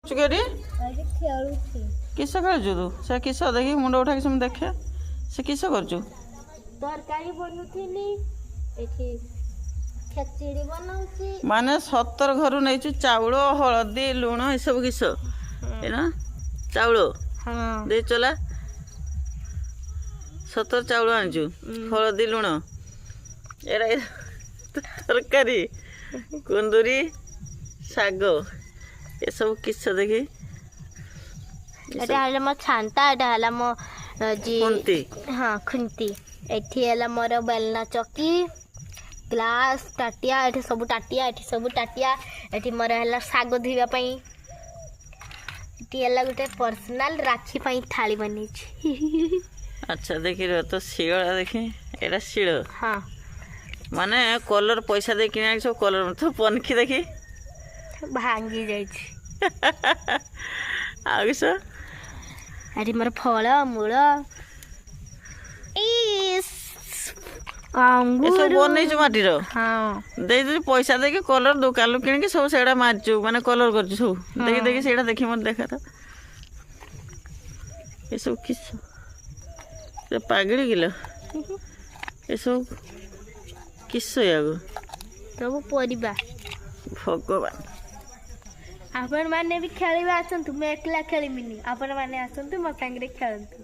चुकेरी खेलुची किस खेलु तू से किस देखी मुंड उठा कि देखे से किस करचु तरकारी बनुथिनी एठी खेचड़ी बनाउची माने 70 घर नहीं चाउल हलदी लुण ये सब किस ना चाउल हां दे चला 70 चाउल आनचु हलदी लुण एरा तरकारी कुंदुरी साग ये सब किस देखी एटा हला म छांता एटा हला म जी खुंती हां खुंती एठी हला मोर बेलना चौकी ग्लास टाटिया एठी सब टाटिया एठी मोर हला साग धोइबा पई एठी हला गुटे पर्सनल राखी पई थाली बनी छी अच्छा देखी रो तो शिला देखी एटा शिल हां माने कलर पैसा दे किना सब कलर तो पनखी देखी भांगी जाई छी आ किस एठी मोर फल मूल इस अंगूर सब बनै छु माटी रो हां दे दे पैसा दे के कलर दुकान किन के सब सेडा मारचु माने कलर करचु सब देखी देखी सेडा देखी मत देखा तो ये सब किस से पागड़ी गिलो ये सब किस यागो सब परिबा भगवान आपण माने भी खेलिबा आसंतु मैं एकला खेलिमिनी आपण माने आसंतु मो संगरे खेलंतु।